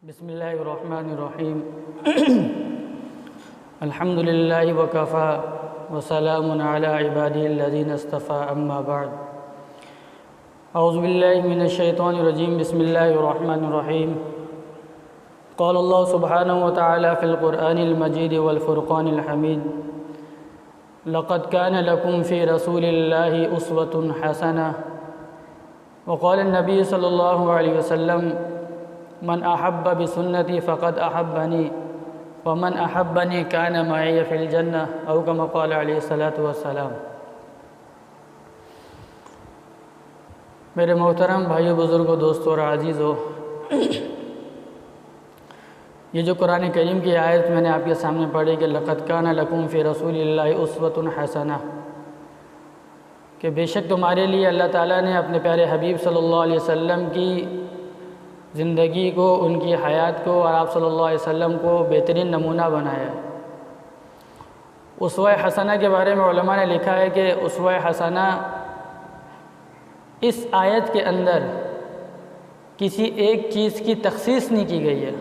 بسم اللہ الرحمن الرحیم الحمد للہ وکفا وسلام علی عبادہ الذین اصطفى اما بعد اعوذ باللہ من الشیطان الرجیم بسم اللہ الرحمن الرحیم قال اللہ سبحانہ وتعالی فی القرآن المجید والفرقان الحمید لقد كان لكم في رسول الله أسوة حسنة وقال النبي صلى الله عليه وسلم من أحب بسنتي فقد أحبني ومن أحبني كان معي في الجنة أو كما قال عليه الصلاة والسلام۔ میرے محترم بھائیو، بزرگوں، دوستوں اور عزیزوں، یہ جو قرآن کریم کی آیت میں نے آپ کے سامنے پڑھی کہ لقد كان لكم في رسول الله أسوة حسنة، کہ بے شک تمہارے لیے اللہ تعالیٰ نے اپنے پیارے حبیب صلی اللہ علیہ وسلم کی زندگی کو، ان کی حیات کو اور آپ صلی اللہ علیہ وسلم کو بہترین نمونہ بنایا ہے۔ اسوہ حسنہ کے بارے میں علماء نے لکھا ہے کہ اسوہ حسنہ اس آیت کے اندر کسی ایک چیز کی تخصیص نہیں کی گئی ہے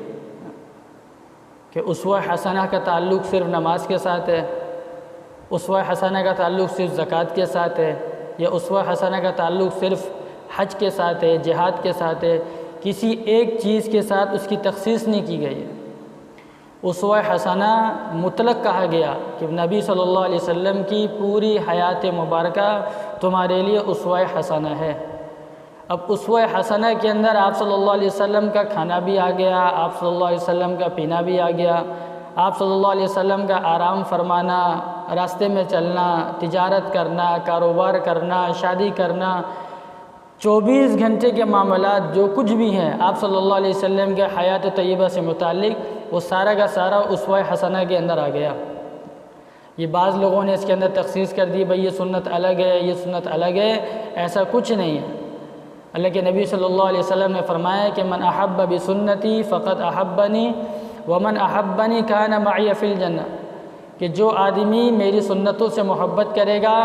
کہ اسوہ حسنہ کا تعلق صرف نماز کے ساتھ ہے، اسوہ حسنہ کا تعلق صرف زکوٰۃ کے ساتھ ہے، یا اسوہ حسنہ کا تعلق صرف حج کے ساتھ ہے، جہاد کے ساتھ ہے۔ کسی ایک چیز کے ساتھ اس کی تخصیص نہیں کی گئی ہے۔ اسوہ حسنہ مطلق کہا گیا کہ نبی صلی اللہ علیہ وسلم کی پوری حیات مبارکہ تمہارے لیے اسوہ حسنہ ہے۔ اب اسوہ حسنہ کے اندر آپ صلی اللہ علیہ وسلم کا کھانا بھی آ گیا، آپ صلی اللہ علیہ وسلم کا پینا بھی آ گیا، آپ صلی اللہ علیہ وسلم کا آرام فرمانا، راستے میں چلنا، تجارت کرنا، کاروبار کرنا، شادی کرنا، 24 گھنٹے کے معاملات جو کچھ بھی ہیں آپ صلی اللہ علیہ وسلم کے حیات طیبہ سے متعلق، وہ سارا کا سارا اسوہ حسنہ کے اندر آ گیا۔ یہ بعض لوگوں نے اس کے اندر تخصیص کر دی، بھئی یہ سنت الگ ہے، یہ سنت الگ ہے، ایسا کچھ نہیں ہے۔ اللہ کے نبی صلی اللہ علیہ وسلم نے فرمایا کہ من احب بسنتی فقد احبنی ومن احبنی کان معی فی الجنہ، کہ جو آدمی میری سنتوں سے محبت کرے گا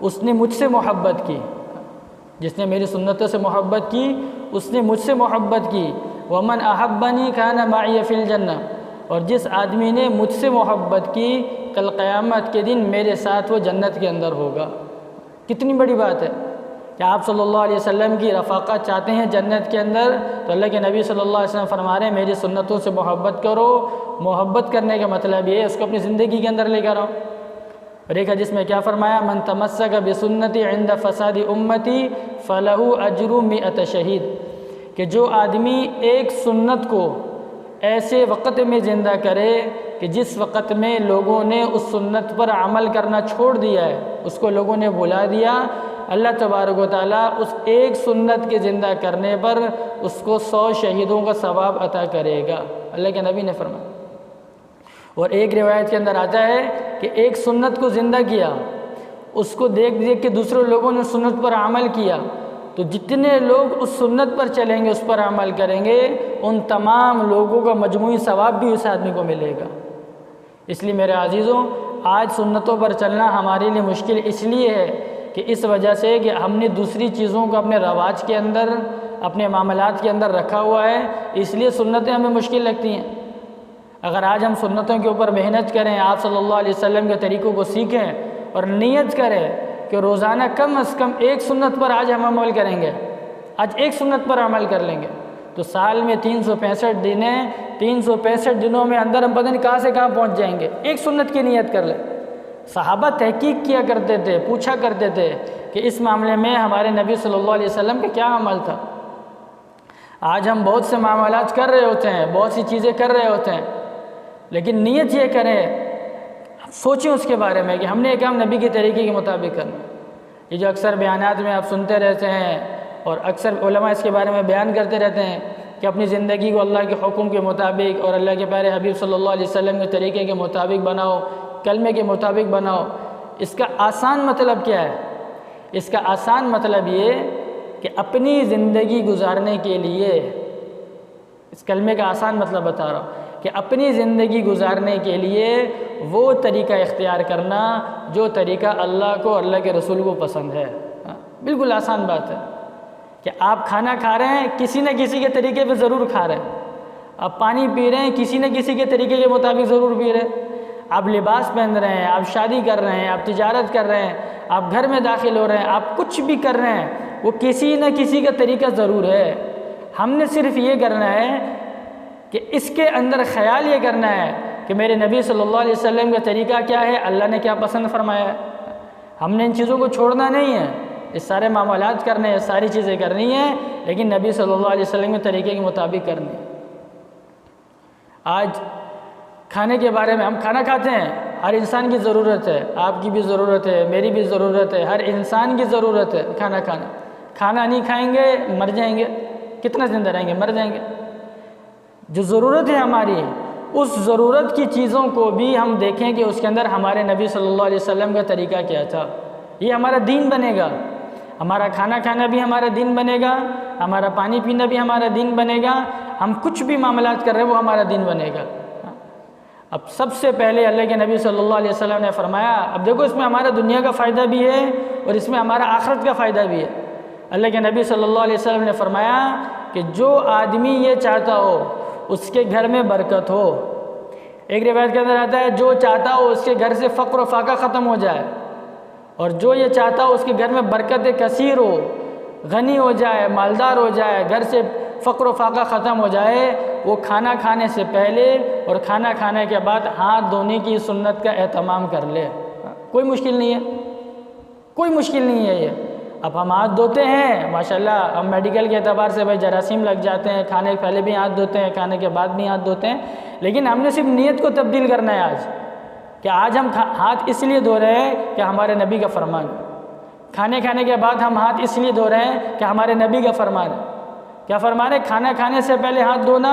اس نے مجھ سے محبت کی، جس نے میری سنتوں سے محبت کی اس نے مجھ سے محبت کی، ومن احبنی کان معی فی الجنہ، اور جس آدمی نے مجھ سے محبت کی کل قیامت کے دن میرے ساتھ وہ جنت کے اندر ہوگا۔ کتنی بڑی بات ہے کہ آپ صلی اللہ علیہ وسلم کی رفاقت چاہتے ہیں جنت کے اندر، تو اللہ کے نبی صلی اللہ علیہ وسلم فرما رہے ہیں میری سنتوں سے محبت کرو۔ محبت کرنے کا مطلب یہ ہے اس کو اپنی زندگی کے اندر لے کر آؤ۔ اور ایک حدیث میں کیا فرمایا، من تمسک بسنتی عند فساد امتی فلہ اجر 100 شہید، کہ جو آدمی ایک سنت کو ایسے وقت میں زندہ کرے کہ جس وقت میں لوگوں نے اس سنت پر عمل کرنا چھوڑ دیا ہے، اس کو لوگوں نے بھلا دیا، اللہ تبارک و تعالیٰ اس ایک سنت کے زندہ کرنے پر اس کو 100 شہیدوں کا ثواب عطا کرے گا، اللہ کے نبی نے فرمایا۔ اور ایک روایت کے اندر آتا ہے کہ ایک سنت کو زندہ کیا، اس کو دیکھ دیکھ کے دوسرے لوگوں نے سنت پر عمل کیا، تو جتنے لوگ اس سنت پر چلیں گے، اس پر عمل کریں گے، ان تمام لوگوں کا مجموعی ثواب بھی اس آدمی کو ملے گا۔ اس لیے میرے عزیزوں، آج سنتوں پر چلنا ہمارے لیے مشکل اس لیے ہے کہ اس وجہ سے کہ ہم نے دوسری چیزوں کو اپنے رواج کے اندر، اپنے معاملات کے اندر رکھا ہوا ہے، اس لیے سنتیں ہمیں مشکل لگتی ہیں۔ اگر آج ہم سنتوں کے اوپر محنت کریں، آپ صلی اللہ علیہ وسلم کے طریقوں کو سیکھیں اور نیت کریں کہ روزانہ کم از کم ایک سنت پر آج ہم عمل کریں گے، آج ایک سنت پر عمل کر لیں گے، تو سال میں 365 دن ہیں، 365 دنوں میں اندر ہم پتہ نہیں کہاں سے کہاں پہنچ جائیں گے۔ ایک سنت کی نیت کر لیں۔ صحابہ تحقیق کیا کرتے تھے، پوچھا کرتے تھے کہ اس معاملے میں ہمارے نبی صلی اللہ علیہ وسلم کا کیا عمل تھا۔ آج ہم بہت سے معاملات کر رہے ہوتے ہیں، بہت سی چیزیں کر رہے ہوتے ہیں، لیکن نیت یہ کریں، سوچیں اس کے بارے میں کہ ہم نے یہ کام نبی کے طریقے کے مطابق کرنا۔ یہ جو اکثر بیانات میں آپ سنتے رہتے ہیں اور اکثر علماء اس کے بارے میں بیان کرتے رہتے ہیں کہ اپنی زندگی کو اللہ کے حکم کے مطابق اور اللہ کے پیارے حبیب صلی اللہ علیہ وسلم کے طریقے کے مطابق بناؤ، کلمے کے مطابق بناؤ۔ اس کا آسان مطلب کیا ہے؟ اس کا آسان مطلب یہ کہ اپنی زندگی گزارنے کے لیے، اس کلمے کا آسان مطلب بتا رہا ہوں کہ اپنی زندگی گزارنے کے لیے وہ طریقہ اختیار کرنا جو طریقہ اللہ کو، اللہ کے رسول کو پسند ہے۔ بالکل آسان بات ہے کہ آپ کھانا کھا رہے ہیں، کسی نہ کسی کے طریقے پہ ضرور کھا رہے ہیں، آپ پانی پی رہے ہیں کسی نہ کسی کے طریقے کے مطابق ضرور پی رہے ہیں، آپ لباس پہن رہے ہیں، آپ شادی کر رہے ہیں، آپ تجارت کر رہے ہیں، آپ گھر میں داخل ہو رہے ہیں، آپ کچھ بھی کر رہے ہیں، وہ کسی نہ کسی کا طریقہ ضرور ہے۔ ہم نے صرف یہ کرنا ہے کہ اس کے اندر خیال یہ کرنا ہے کہ میرے نبی صلی اللہ علیہ وسلم کا طریقہ کیا ہے، اللہ نے کیا پسند فرمایا ہے۔ ہم نے ان چیزوں کو چھوڑنا نہیں ہے، اس سارے معاملات کرنے ہیں، ساری چیزیں کرنی ہیں، لیکن نبی صلی اللہ علیہ وسلم کے طریقے کے مطابق کرنی ہے۔ آج کھانے کے بارے میں ہم کھانا کھاتے ہیں، ہر انسان کی ضرورت ہے، آپ کی بھی ضرورت ہے، میری بھی ضرورت ہے، ہر انسان کی ضرورت ہے کھانا کھانا۔ کھانا نہیں کھائیں گے مر جائیں گے، کتنا زندہ رہیں گے، مر جائیں گے۔ جو ضرورت ہے ہماری، اس ضرورت کی چیزوں کو بھی ہم دیکھیں کہ اس کے اندر ہمارے نبی صلی اللہ علیہ وسلم کا طریقہ کیا تھا، یہ ہمارا دین بنے گا۔ ہمارا کھانا کھانا بھی ہمارا دین بنے گا، ہمارا پانی پینا بھی ہمارا دین بنے گا، ہم کچھ بھی معاملات کر رہے ہیں وہ ہمارا دین بنے گا۔ اب سب سے پہلے اللہ کے نبی صلی اللہ علیہ وسلم نے فرمایا، اب دیکھو اس میں ہمارا دنیا کا فائدہ بھی ہے اور اس میں ہمارا آخرت کا فائدہ بھی ہے۔ اللہ کے نبی صلی اللہ علیہ وسلم نے فرمایا کہ جو آدمی یہ چاہتا ہو اس کے گھر میں برکت ہو، ایک روایت کے اندر آتا ہے جو چاہتا ہو اس کے گھر سے فقر و فاقہ ختم ہو جائے، اور جو یہ چاہتا ہو اس کے گھر میں برکت کثیر ہو، غنی ہو جائے، مالدار ہو جائے، گھر سے فقر و فاقہ ختم ہو جائے، وہ کھانا کھانے سے پہلے اور کھانا کھانے کے بعد ہاتھ دھونے کی سنت کا اہتمام کر لے۔ کوئی مشکل نہیں ہے، کوئی مشکل نہیں ہے یہ۔ اب ہم ہاتھ دھوتے ہیں ماشاءاللہ، ہم میڈیکل کے اعتبار سے بھائی جراثیم لگ جاتے ہیں، کھانے کے پہلے بھی ہاتھ دھوتے ہیں، کھانے کے بعد بھی ہاتھ دھوتے ہیں، لیکن ہم نے صرف نیت کو تبدیل کرنا ہے آج، کہ آج ہم ہاتھ اس لیے دھو رہے ہیں کہ ہمارے نبی کا فرمان ہے۔ کھانے کھانے کے بعد ہم ہاتھ اس لیے دھو رہے ہیں کہ ہمارے نبی کا فرمان ہے۔ کیا فرمان ہے؟ کھانا کھانے سے پہلے ہاتھ دھونا۔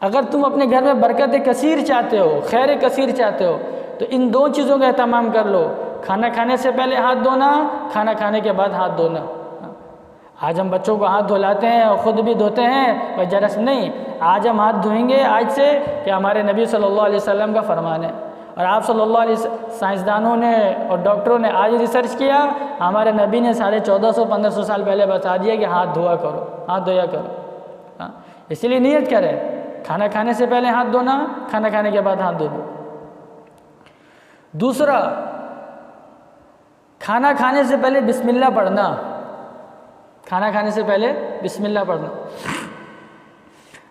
اگر تم اپنے گھر میں برکت کثیر چاہتے ہو، خیر کثیر چاہتے ہو، تو ان دو چیزوں کا اہتمام کر لو، کھانا کھانے سے پہلے ہاتھ دھونا، کھانا کھانے کے بعد ہاتھ دھونا۔ آج ہم بچوں کو ہاتھ دھلاتے ہیں اور خود بھی دھوتے ہیں، بھائی جرس نہیں، آج ہم ہاتھ دھوئیں گے آج سے کہ ہمارے نبی صلی اللہ علیہ وسلم کا فرمان ہے۔ اور آپ صلی اللہ علیہ سائنسدانوں نے اور ڈاکٹروں نے آج ریسرچ کیا، ہمارے نبی نے 1450-1500 سال پہلے بتا دیا کہ ہاتھ دھوا کرو، ہاتھ دھویا کرو۔ اسی لیے نیت کریں، کھانا کھانے سے پہلے ہاتھ دھونا، کھانا کھانے کے بعد ہاتھ دھونا۔ دوسرا، کھانا کھانے سے پہلے بسم اللہ پڑھنا، کھانا کھانے سے پہلے بسم اللہ پڑھنا۔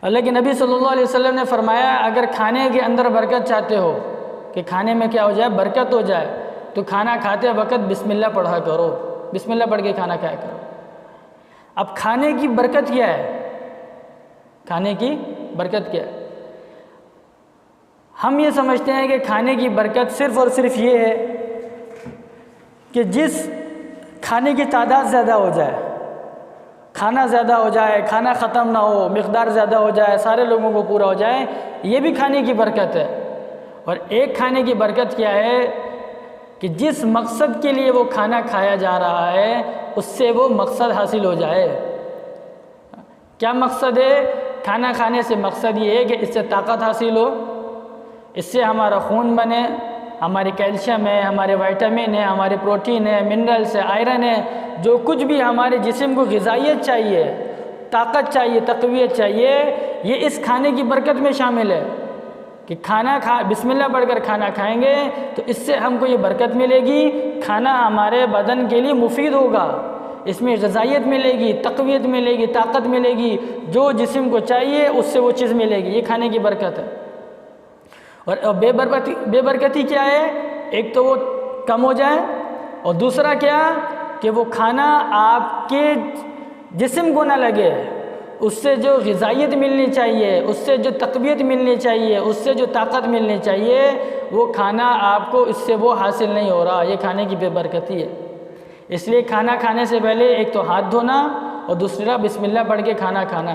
اللہ کے نبی صلی اللہ علیہ وسلم نے فرمایا اگر کھانے کے اندر برکت چاہتے ہو کہ کھانے میں کیا ہو جائے، برکت ہو جائے، تو کھانا کھاتے وقت بسم اللہ پڑھا کرو، بسم اللہ پڑھ کے کھانا کھایا کرو۔ اب کھانے کی برکت کیا ہے؟ کھانے کی برکت کیا ہے؟ ہم یہ سمجھتے ہیں کہ کھانے کی برکت صرف اور صرف یہ ہے کہ جس کھانے کی تعداد زیادہ ہو جائے، کھانا زیادہ ہو جائے، کھانا ختم نہ ہو، مقدار زیادہ ہو جائے، سارے لوگوں کو پورا ہو جائے، یہ بھی کھانے کی برکت ہے۔ اور ایک کھانے کی برکت کیا ہے کہ جس مقصد کے لیے وہ کھانا کھایا جا رہا ہے اس سے وہ مقصد حاصل ہو جائے۔ کیا مقصد ہے؟ کھانا کھانے سے مقصد یہ ہے کہ اس سے طاقت حاصل ہو، اس سے ہمارا خون بنے، ہماری کیلشیم ہے، ہمارے وائٹامن ہے، ہمارے پروٹین ہے، منرلس ہے، آئرن ہے، جو کچھ بھی ہمارے جسم کو غذائیت چاہیے، طاقت چاہیے، تقویت چاہیے، یہ اس کھانے کی برکت میں شامل ہے کہ بسم اللہ پڑھ کر کھانا کھائیں گے تو اس سے ہم کو یہ برکت ملے گی، کھانا ہمارے بدن کے لیے مفید ہوگا، اس میں غذائیت ملے گی، تقویت ملے گی، طاقت ملے گی، جو جسم کو چاہیے اس سے وہ چیز ملے گی، یہ کھانے کی برکت ہے۔ اور بے برکتی کیا ہے؟ ایک تو وہ کم ہو جائے، اور دوسرا کیا کہ وہ کھانا آپ کے جسم کو نہ لگے، اس سے جو غذائیت ملنی چاہیے، اس سے جو تقویت ملنی چاہیے، اس سے جو طاقت ملنی چاہیے، وہ کھانا آپ کو اس سے وہ حاصل نہیں ہو رہا، یہ کھانے کی بے برکتی ہے۔ اس لیے کھانا کھانے سے پہلے ایک تو ہاتھ دھونا اور دوسرا بسم اللہ پڑھ کے کھانا کھانا۔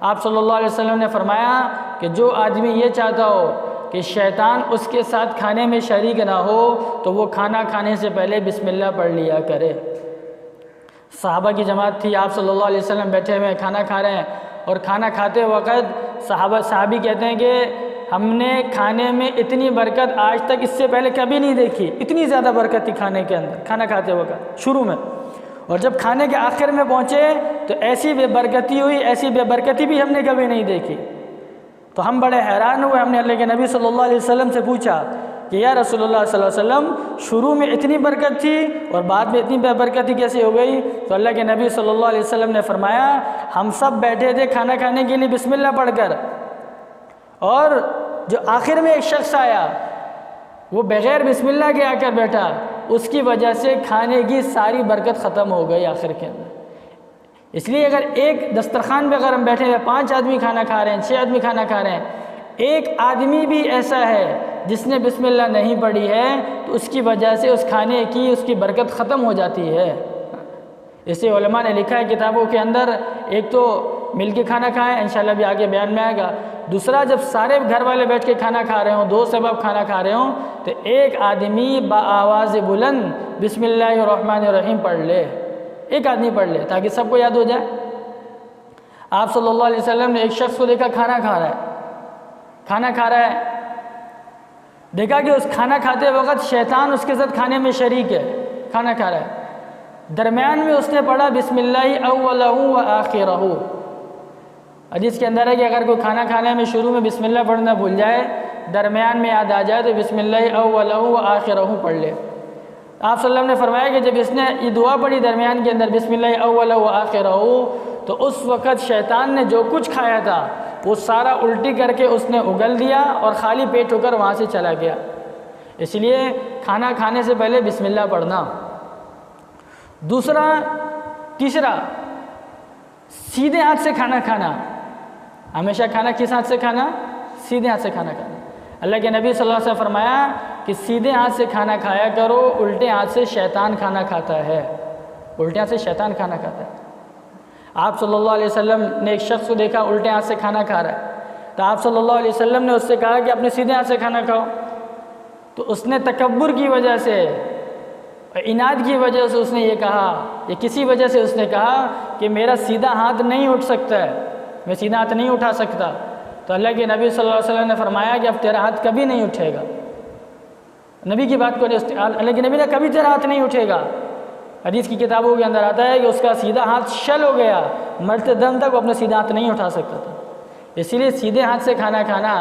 آپ صلی اللہ علیہ وسلم نے فرمایا کہ جو آدمی یہ چاہتا ہو کہ شیطان اس کے ساتھ کھانے میں شریک نہ ہو تو وہ کھانا کھانے سے پہلے بسم اللہ پڑھ لیا کرے۔ صحابہ کی جماعت تھی، آپ صلی اللہ علیہ وسلم بیٹھے ہوئے کھانا کھا رہے ہیں، اور کھانا کھاتے وقت صحابی کہتے ہیں کہ ہم نے کھانے میں اتنی برکت آج تک اس سے پہلے کبھی نہیں دیکھی، اتنی زیادہ برکت تھی کھانے کے اندر، کھانا کھاتے وقت شروع میں۔ اور جب کھانے کے آخر میں پہنچے تو ایسی بے برکتی ہوئی، ایسی بے برکتی بھی ہم نے کبھی نہیں دیکھی۔ تو ہم بڑے حیران ہوئے، ہم نے اللہ کے نبی صلی اللہ علیہ وسلم سے پوچھا کہ یا رسول اللہ صلی اللہ علیہ وسلم، شروع میں اتنی برکت تھی اور بعد میں اتنی بے برکتی کیسے ہو گئی؟ تو اللہ کے نبی صلی اللہ علیہ وسلم نے فرمایا، ہم سب بیٹھے تھے کھانا کھانے کے لیے بسم اللہ پڑھ کر، اور جو آخر میں ایک شخص آیا وہ بغیر بسم اللہ کے آ کر بیٹھا، اس کی وجہ سے کھانے کی ساری برکت ختم ہو گئی آخر کے اندر۔ اس لیے اگر ایک دسترخوان پہ اگر ہم بیٹھے ہیں، 5 آدمی کھانا کھا رہے ہیں، 6 آدمی کھانا کھا رہے ہیں، ایک آدمی بھی ایسا ہے جس نے بسم اللہ نہیں پڑھی ہے تو اس کی وجہ سے اس کھانے کی اس کی برکت ختم ہو جاتی ہے۔ اسے علماء نے لکھا ہے کتابوں کے اندر، ایک تو مل کے کھانا کھائیں، انشاءاللہ بھی آگے بیان میں آئے گا۔ دوسرا، جب سارے گھر والے بیٹھ کے کھانا کھا رہے ہوں، 2 سبب کھانا کھا رہے ہوں، تو ایک آدمی بآواز بلند بسم اللہ الرحمن الرحیم پڑھ لے، ایک آدمی پڑھ لے تاکہ سب کو یاد ہو جائے۔ آپ صلی اللہ علیہ وسلم نے ایک شخص کو دیکھا کھانا کھا رہا ہے، دیکھا کہ اس کھانا کھاتے وقت شیطان اس کے ساتھ کھانے میں شریک ہے، کھانا کھا رہا ہے۔ درمیان میں اس نے پڑھا بسم اللہ اولہ و آخرہ۔ حدیث کے اندر ہے کہ اگر کوئی کھانا کھانے میں شروع میں بسم اللہ پڑھنا بھول جائے، درمیان میں یاد آ جائے تو بسم اللہ اولہ و آخرہ پڑھ لے۔ آپ صلی اللہ علیہ وسلم نے فرمایا کہ جب اس نے یہ دعا پڑھی درمیان کے اندر بسم اللہ اولہ و آخرہ، تو اس وقت شیطان نے جو کچھ کھایا تھا وہ سارا الٹی کر کے اس نے اگل دیا اور خالی پیٹ ہو کر وہاں سے چلا گیا۔ اس لیے کھانا کھانے سے پہلے بسم اللہ پڑھنا۔ تیسرا، سیدھے ہاتھ سے کھانا کھانا۔ ہمیشہ کھانا کس ہاتھ سے کھانا؟ سیدھے ہاتھ سے کھانا کھانا۔ اللہ کے نبی صلی اللہ علیہ وسلم فرمایا کہ سیدھے ہاتھ سے کھانا کھایا کرو، الٹے ہاتھ سے شیطان کھانا کھاتا ہے، الٹے ہاتھ سے شیطان کھانا کھاتا ہے۔ آپ صلی اللہ علیہ وسلم نے ایک شخص کو دیکھا الٹے ہاتھ سے کھانا کھا رہا ہے، تو آپ صلی اللہ علیہ وسلم نے اس سے کہا کہ اپنے سیدھے ہاتھ سے کھانا کھاؤ، تو اس نے تکبر کی وجہ سے، عناد کی وجہ سے اس نے یہ کہا، یا کسی وجہ سے اس نے کہا کہ میرا سیدھا ہاتھ نہیں اٹھ سکتا ہے، میں سیدھا ہاتھ نہیں اٹھا سکتا۔ تو اللہ کے نبی صلی اللہ علیہ وسلم نے فرمایا کہ اب تیرا ہاتھ کبھی نہیں اٹھے گا۔ نبی کی بات کو اللہ کے نبی نے کبھی تیرا ہاتھ نہیں اٹھے گا۔ حدیث کی کتابوں کے اندر آتا ہے کہ اس کا سیدھا ہاتھ شل ہو گیا، مرتے دم تک وہ اپنا سیدھا ہاتھ نہیں اٹھا سکتا تھا۔ اسی لیے سیدھے ہاتھ سے کھانا کھانا،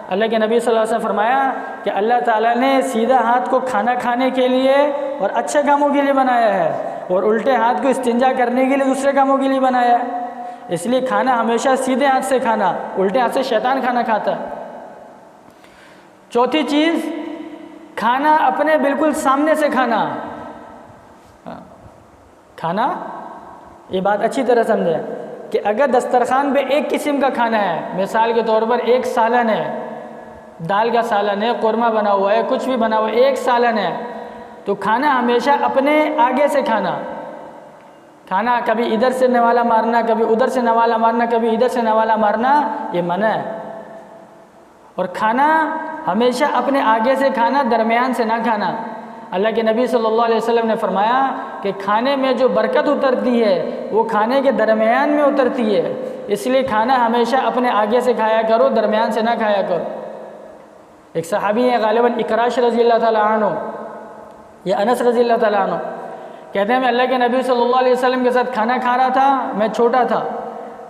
اللہ کے نبی صلی اللہ علیہ وسلم فرمایا کہ اللہ تعالیٰ نے سیدھا ہاتھ کو کھانا کھانے کے لیے اور اچھے کاموں کے لیے بنایا ہے، اور الٹے ہاتھ کو استنجا کرنے کے لیے دوسرے کاموں کے لیے بنایا ہے۔ اس لیے کھانا ہمیشہ سیدھے ہاتھ سے کھانا، الٹے ہاتھ سے شیطان کھانا کھاتا ہے۔ چوتھی چیز، کھانا اپنے بالکل سامنے سے کھانا۔ کھانا، یہ بات اچھی طرح سمجھیں کہ اگر دسترخوان پہ ایک قسم کا کھانا ہے، مثال کے طور پر ایک سالن ہے، دال کا سالن ہے، قورمہ بنا ہوا ہے، کچھ بھی بنا ہوا ہے، ایک سالن ہے، تو کھانا ہمیشہ اپنے آگے سے کھانا۔ کھانا کبھی ادھر سے نوالا مارنا، کبھی ادھر سے نوالا مارنا، کبھی ادھر سے نوالا مارنا، یہ منع ہے۔ اور کھانا ہمیشہ اپنے آگے سے کھانا، درمیان سے نہ کھانا۔ اللہ کے نبی صلی اللہ علیہ وسلم نے فرمایا کہ کھانے میں جو برکت اترتی ہے وہ کھانے کے درمیان میں اترتی ہے، اس لیے کھانا ہمیشہ اپنے آگے سے کھایا کرو، درمیان سے نہ کھایا کرو۔ ایک صحابی ہے غالباً اکراش رضی اللہ تعالیٰ عنہ یا انس رضی اللہ تعالیٰ عنہ، کہتے ہیں میں اللہ کے نبی صلی اللہ علیہ وسلم کے ساتھ کھانا کھا رہا تھا، میں چھوٹا تھا،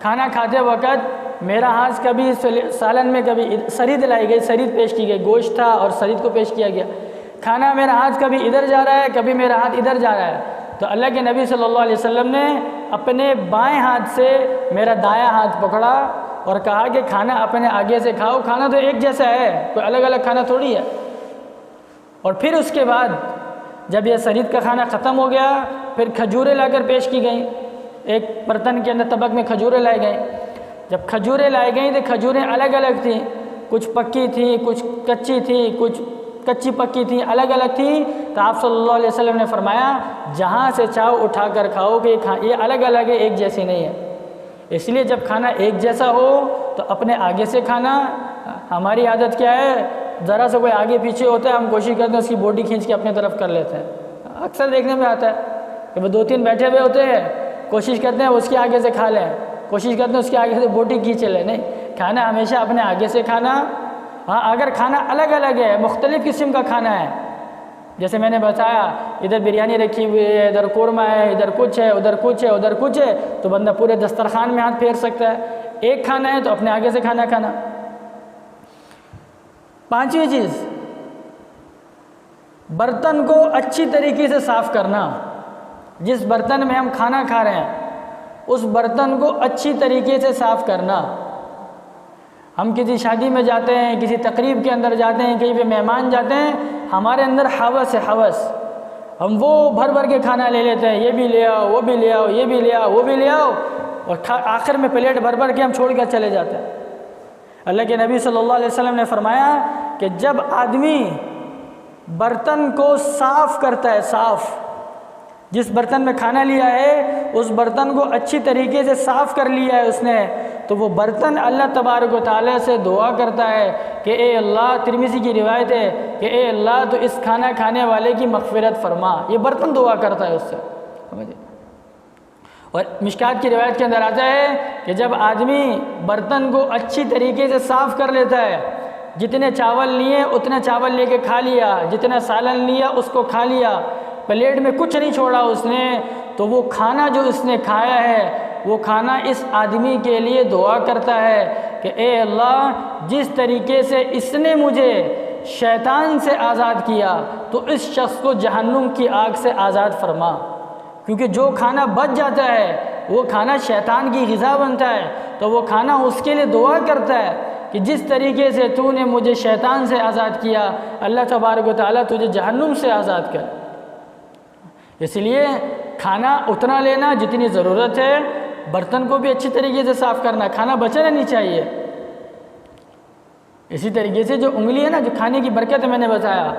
کھانا کھاتے وقت میرا ہاتھ کبھی سالن میں کبھی سرید لائی گئی، سرید پیش کی گئی، گوشت تھا اور سرید کو پیش کیا گیا، کھانا میرا ہاتھ کبھی ادھر جا رہا ہے، کبھی میرا ہاتھ ادھر جا رہا ہے، تو اللہ کے نبی صلی اللہ علیہ وسلم نے اپنے بائیں ہاتھ سے میرا دایاں ہاتھ پکڑا اور کہا کہ کھانا اپنے آگے سے کھاؤ، کھانا تو ایک جیسا ہے، کوئی الگ الگ کھانا تھوڑی ہے۔ اور پھر اس کے بعد جب یہ سرید کا کھانا ختم ہو گیا، پھر کھجوریں لا کر پیش کی گئیں، ایک برتن کے اندر طبق میں کھجوریں لائے گئیں۔ جب کھجوریں لائی گئیں تو کھجوریں الگ الگ تھیں، کچھ پکی تھیں، کچھ کچی تھیں، کچھ کچی پکی تھیں، الگ الگ تھیں، تو آپ صلی اللہ علیہ وسلم نے فرمایا جہاں سے چاہو اٹھا کر کھاؤ، کہ یہ الگ الگ ہے، ایک جیسی نہیں ہے۔ اس لیے جب کھانا ایک جیسا ہو تو اپنے آگے سے کھانا۔ ہماری عادت کیا ہے، ذرا سا کوئی آگے پیچھے ہوتا ہے ہم کوشش کرتے ہیں اس کی باڈی کھینچ کے اپنے طرف کر لیتے ہیں، اکثر دیکھنے میں آتا ہے کہ وہ 2-3 بیٹھے ہوئے ہوتے ہیں، کوشش کرتے ہیں اس کے آگے سے کھا لیں، کوشش کرتے ہیں اس کے آگے سے باڈی کھینچ لیں۔ نہیں، کھانا ہمیشہ اپنے آگے سے کھانا۔ ہاں اگر کھانا الگ الگ ہے، مختلف قسم کا کھانا ہے، جیسے میں نے بتایا ادھر بریانی رکھی ہوئی ہے، ادھر قورمہ ہے، ادھر کچھ ہے، ادھر کچھ ہے، ادھر کچھ ہے، تو بندہ پورے دسترخوان میں ہاتھ پھیر سکتا ہے۔ ایک کھانا ہے تو اپنے آگے سے کھانا کھانا۔ پانچویں چیز، برتن کو اچھی طریقے سے صاف کرنا۔ جس برتن میں ہم کھانا کھا رہے ہیں اس برتن کو اچھی طریقے سے صاف کرنا۔ ہم کسی شادی میں جاتے ہیں، کسی تقریب کے اندر جاتے ہیں، کہیں پہ مہمان جاتے ہیں، ہمارے اندر ہوس ہے، ہوس، ہم وہ بھر بھر کے کھانا لے لیتے ہیں، یہ بھی لے آؤ، وہ بھی لے آؤ، یہ بھی لے آؤ، وہ بھی لے آؤ، اور آخر میں پلیٹ بھر بھر کے ہم چھوڑ کر چلے جاتے ہیں۔ اللہ کے نبی صلی اللہ علیہ وسلم نے فرمایا کہ جب آدمی برتن کو صاف کرتا ہے، صاف، جس برتن میں کھانا لیا ہے اس برتن کو اچھی طریقے سے صاف کر لیا ہے اس نے، تو وہ برتن اللہ تبارک و تعالیٰ سے دعا کرتا ہے کہ اے اللہ، ترمذی کی روایت ہے کہ اے اللہ تو اس کھانا کھانے والے کی مغفرت فرما۔ یہ برتن دعا کرتا ہے اس سے، سمجھے۔ اور مشکات کی روایت کے اندر آتا ہے کہ جب آدمی برتن کو اچھی طریقے سے صاف کر لیتا ہے، جتنے چاول لیے اتنے چاول لے کے کھا لیا، جتنا سالن لیا اس کو کھا لیا، پلیٹ میں کچھ نہیں چھوڑا اس نے، تو وہ کھانا جو اس نے کھایا ہے وہ کھانا اس آدمی کے لیے دعا کرتا ہے کہ اے اللہ، جس طریقے سے اس نے مجھے شیطان سے آزاد کیا تو اس شخص کو جہنم کی آگ سے آزاد فرما۔ کیونکہ جو کھانا بچ جاتا ہے وہ کھانا شیطان کی غذا بنتا ہے، تو وہ کھانا اس کے لیے دعا کرتا ہے کہ جس طریقے سے تو نے مجھے شیطان سے آزاد کیا، اللہ تبارک و تعالیٰ تجھے جہنم سے آزاد کر۔ اس لیے کھانا اتنا لینا جتنی ضرورت ہے، برتن کو بھی اچھی طریقے سے صاف کرنا، کھانا بچنا نہیں چاہیے۔ اسی طریقے سے جو انگلی ہے نا، جو کھانے کی برکت ہے، میں نے بتایا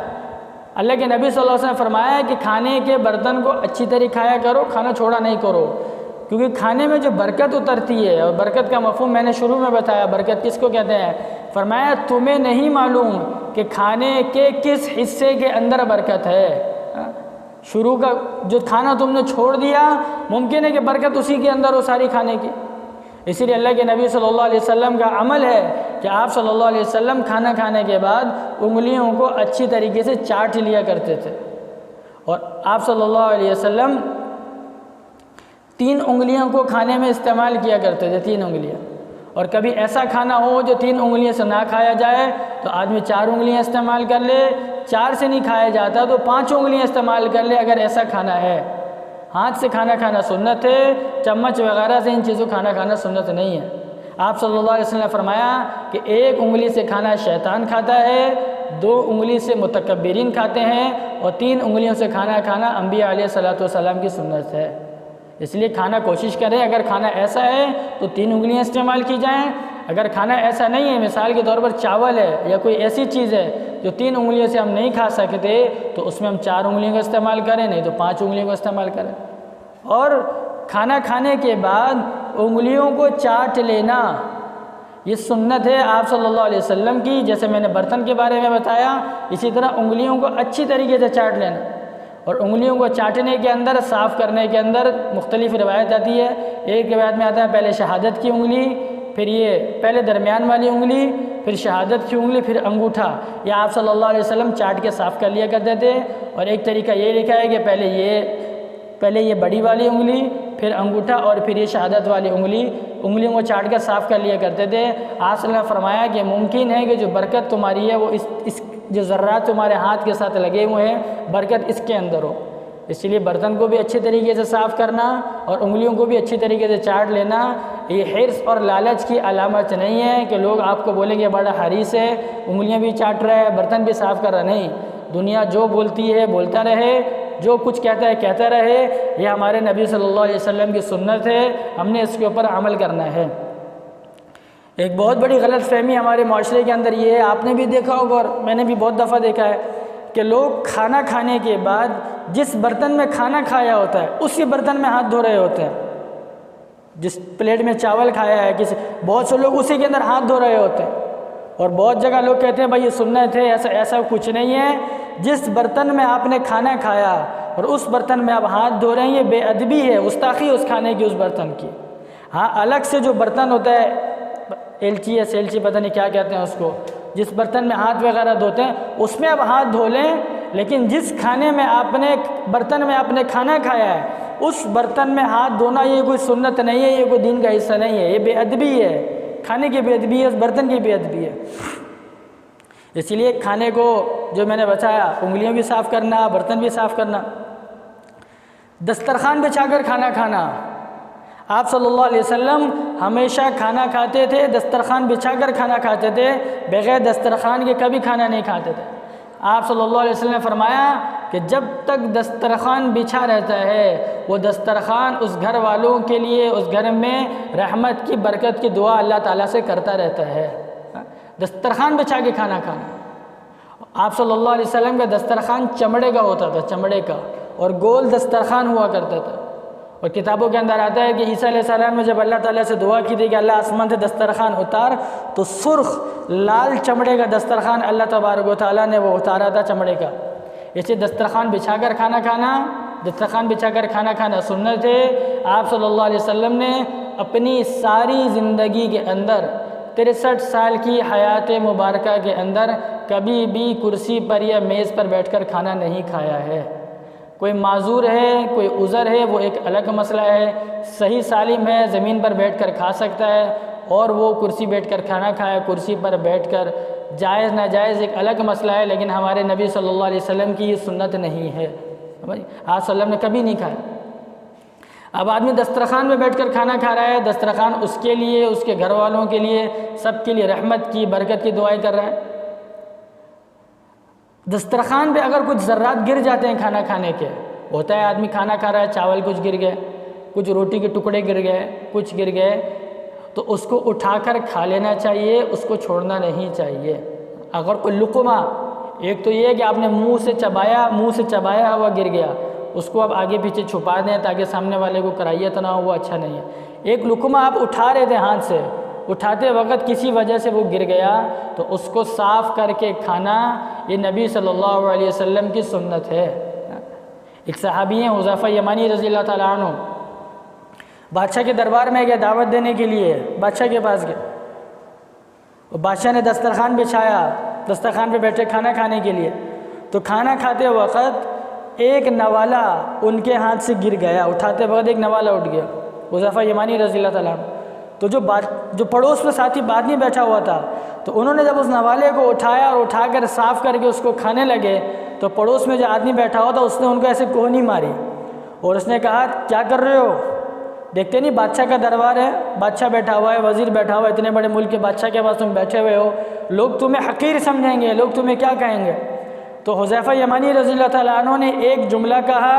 اللہ کے نبی صلی اللہ علیہ وسلم نے فرمایا ہے کہ کھانے کے برتن کو اچھی طرح کھایا کرو، کھانا چھوڑا نہیں کرو، کیونکہ کھانے میں جو برکت اترتی ہے، اور برکت کا مفہوم میں نے شروع میں بتایا، برکت کس کو کہتے ہیں؟ فرمایا تمہیں نہیں معلوم کہ کھانے کے کس حصے کے اندر برکت ہے۔ شروع کا جو کھانا تم نے چھوڑ دیا، ممکن ہے کہ برکت اسی کے اندر ہو ساری کھانے کی۔ اسی لیے اللہ کے نبی صلی اللہ علیہ وسلم کا عمل ہے کہ آپ صلی اللہ علیہ وسلم کھانا کھانے کے بعد انگلیوں کو اچھی طریقے سے چاٹ لیا کرتے تھے، اور آپ صلی اللہ علیہ وسلم 3 انگلیوں کو کھانے میں استعمال کیا کرتے تھے، 3 انگلیاں۔ اور کبھی ایسا کھانا ہو جو 3 انگلیوں سے نہ کھایا جائے تو آدمی 4 انگلیاں استعمال کر لے، 4 سے نہیں کھایا جاتا تو 5 انگلیاں استعمال کر لے اگر ایسا کھانا ہے۔ ہاتھ سے کھانا کھانا سنت ہے، چمچ وغیرہ سے ان چیزوں کھانا کھانا سنت نہیں ہے۔ آپ صلی اللہ علیہ وسلم نے فرمایا کہ 1 انگلی سے کھانا شیطان کھاتا ہے، 2 انگلی سے متکبرین کھاتے ہیں، اور 3 انگلیوں سے کھانا کھانا انبیاء علیہ الصلوۃ والسلام کی سنت ہے۔ اس لیے کھانا کوشش کریں، اگر کھانا ایسا ہے تو 3 انگلیاں استعمال کی جائیں، اگر کھانا ایسا نہیں ہے، مثال کے طور پر چاول ہے یا کوئی ایسی چیز ہے جو 3 انگلیوں سے ہم نہیں کھا سکتے، تو اس میں ہم 4 انگلیوں کا استعمال کریں، نہیں تو 5 انگلیوں کا استعمال کریں۔ اور کھانا کھانے کے بعد انگلیوں کو چاٹ لینا، یہ سنت ہے آپ صلی اللہ علیہ وسلم کی، جیسے میں نے برتن کے بارے میں بتایا، اسی طرح انگلیوں کو اچھی طریقے سے چاٹ لینا۔ اور انگلیوں کو چاٹنے کے اندر، صاف کرنے کے اندر مختلف روایت آتی ہے۔ ایک روایت میں آتا ہے پہلے شہادت کی انگلی، پھر یہ پہلے درمیان والی انگلی، پھر شہادت کی انگلی، پھر انگوٹھا، یہ آپ صلی اللہ علیہ وسلم چاٹ کے صاف کر لیا کرتے تھے۔ اور ایک طریقہ یہ لکھا ہے کہ پہلے یہ بڑی والی انگلی، پھر انگوٹھا، اور پھر یہ شہادت والی انگلی، انگلیوں کو چاٹ کر صاف کر لیا کرتے تھے۔ آپ صلی اللہ علیہ وسلم نے فرمایا کہ ممکن ہے کہ جو برکت تمہاری ہے وہ اس جو ذرات تمہارے ہاتھ کے ساتھ لگے ہوئے ہیں، برکت اس کے اندر ہو۔ اس لیے برتن کو بھی اچھی طریقے سے صاف کرنا اور انگلیوں کو بھی اچھی طریقے سے چاٹ لینا، یہ حرص اور لالچ کی علامت نہیں ہے کہ لوگ آپ کو بولیں گے بڑا حریص ہے، انگلیاں بھی چاٹ رہا ہے، برتن بھی صاف کر رہا، نہیں۔ دنیا جو بولتی ہے بولتا رہے، جو کچھ کہتا ہے کہتا رہے، یہ ہمارے نبی صلی اللہ علیہ وسلم کی سنت ہے، ہم نے اس کے اوپر عمل کرنا ہے۔ ایک بہت بڑی غلط فہمی ہمارے معاشرے کے اندر یہ ہے، آپ نے بھی دیکھا ہوگا اور میں نے بھی بہت دفعہ دیکھا ہے کہ لوگ کھانا کھانے کے بعد جس برتن میں کھانا کھایا ہوتا ہے اسی برتن میں ہاتھ دھو رہے ہوتے ہیں۔ جس پلیٹ میں چاول کھایا ہے بہت سے لوگ اسی کے اندر ہاتھ دھو رہے ہوتے ہیں، اور بہت جگہ لوگ کہتے ہیں بھائی یہ سنت ہے، ایسا کچھ نہیں ہے۔ جس برتن میں آپ نے کھانا کھایا اور اس برتن میں آپ ہاتھ دھو رہے ہیں، یہ بے ادبی ہے، گستاخی اس کھانے کی، اس برتن کی۔ ہاں، الگ سے جو برتن ہوتا ہے، ایلچی یا سیلچی پتہ نہیں کیا کہتے ہیں اس کو، جس برتن میں ہاتھ وغیرہ دھوتے ہیں اس میں آپ ہاتھ دھو لیں، لیکن جس کھانے میں برتن میں آپ نے کھانا کھایا ہے اس برتن میں ہاتھ دھونا یہ کوئی سنت نہیں ہے، یہ کوئی دین کا حصہ نہیں ہے، یہ بے ادبی ہے، کھانے کی بے ادبی ہے، اس برتن کی بے ادبی ہے۔ اس لیے کھانے کو جو میں نے بتایا انگلیاں بھی صاف کرنا، برتن بھی صاف کرنا۔ دسترخوان بچھا کر کھانا کھانا، آپ صلی اللہ علیہ وسلم ہمیشہ کھانا کھاتے تھے دسترخوان بچھا کر کھانا کھاتے تھے، بغیر دسترخوان کے کبھی کھانا نہیں کھاتے تھے۔ آپ صلی اللہ علیہ وسلم نے فرمایا کہ جب تک دسترخوان بچھا رہتا ہے وہ دسترخوان اس گھر والوں کے لیے اس گھر میں رحمت کی برکت کی دعا اللہ تعالیٰ سے کرتا رہتا ہے۔ دسترخوان بچھا کے کھانا کھانا۔ آپ صلی اللہ علیہ وسلم کا دسترخوان چمڑے کا ہوتا تھا، چمڑے کا، اور گول دسترخوان ہوا کرتا تھا۔ اور کتابوں کے اندر آتا ہے کہ عیسیٰ علیہ السلام نے جب اللہ تعالیٰ سے دعا کی تھی کہ اللہ آسمان سے دسترخوان اتار، تو سرخ لال چمڑے کا دسترخوان اللہ تبارک و تعالیٰ نے وہ اتارا تھا چمڑے کا۔ اسے دسترخوان بچھا کر کھانا کھانا، دسترخوان بچھا کر کھانا کھانا سنت ہے۔ آپ صلی اللہ علیہ وسلم نے اپنی ساری زندگی کے اندر 63 سال کی حیات مبارکہ کے اندر کبھی بھی کرسی پر یا میز پر بیٹھ کر کھانا نہیں کھایا ہے۔ کوئی معذور ہے، کوئی عذر ہے، وہ ایک الگ مسئلہ ہے۔ صحیح سالم ہے، زمین پر بیٹھ کر کھا سکتا ہے، اور وہ کرسی بیٹھ کر کھانا کھائے، کرسی پر بیٹھ کر جائز ناجائز ایک الگ مسئلہ ہے، لیکن ہمارے نبی صلی اللہ علیہ وسلم کی یہ سنت نہیں ہے۔ آپ صلی اللہ علیہ وسلم نے کبھی نہیں کھایا۔ اب آدمی دسترخوان میں بیٹھ کر کھانا کھا رہا ہے، دسترخوان اس کے لیے، اس کے گھر والوں کے لیے، سب کے لیے رحمت کی برکت کی دعائیں کر رہا ہے۔ دسترخوان پہ اگر کچھ ذرات گر جاتے ہیں کھانا کھانے کے، ہوتا ہے آدمی کھانا کھا رہا ہے، چاول کچھ گر گئے، کچھ روٹی کے ٹکڑے گر گئے، کچھ گر گئے، تو اس کو اٹھا کر کھا لینا چاہیے، اس کو چھوڑنا نہیں چاہیے۔ اگر کوئی لقمہ، ایک تو یہ ہے کہ آپ نے منہ سے چبایا ہوا گر گیا، اس کو آپ آگے پیچھے چھپا دیں تاکہ سامنے والے کو کراہیت نہ ہو، وہ اچھا نہیں ہے۔ ایک لقمہ آپ اٹھا رہے تھے ہاتھ سے، اٹھاتے وقت کسی وجہ سے وہ گر گیا تو اس کو صاف کر کے کھانا، یہ نبی صلی اللہ علیہ وسلم کی سنت ہے۔ ایک صحابی ہیں حذیفہ یمانی رضی اللہ تعالیٰ عنہ، بادشاہ کے دربار میں گئے دعوت دینے کے لیے، بادشاہ کے پاس گئے، بادشاہ نے دسترخوان بچھایا، دسترخوان پہ بیٹھے کھانا کھانے کے لیے، تو کھانا کھاتے وقت ایک نوالا ان کے ہاتھ سے گر گیا، اٹھاتے وقت ایک نوالا اٹھ گیا، حذیفہ یمانی رضی اللہ تعالیٰ عنہ۔ تو جو پڑوس میں ساتھی بعد میں بیٹھا ہوا تھا، تو انہوں نے جب اس نوالے کو اٹھایا اور اٹھا کر صاف کر کے اس کو کھانے لگے، تو پڑوس میں جو آدمی بیٹھا ہوا تھا اس نے ان کو ایسے کوہنی ماری اور اس نے کہا کیا کر رہے ہو؟ دیکھتے نہیں بادشاہ کا دربار ہے، بادشاہ بیٹھا ہوا ہے، وزیر بیٹھا ہوا ہے، اتنے بڑے ملک کے بادشاہ کے پاس تم بیٹھے ہوئے ہو، لوگ تمہیں حقیر سمجھیں گے، لوگ تمہیں کیا کہیں گے؟ تو حذیفہ یمانی رضی اللہ تعالیٰ عنہ نے ایک جملہ کہا،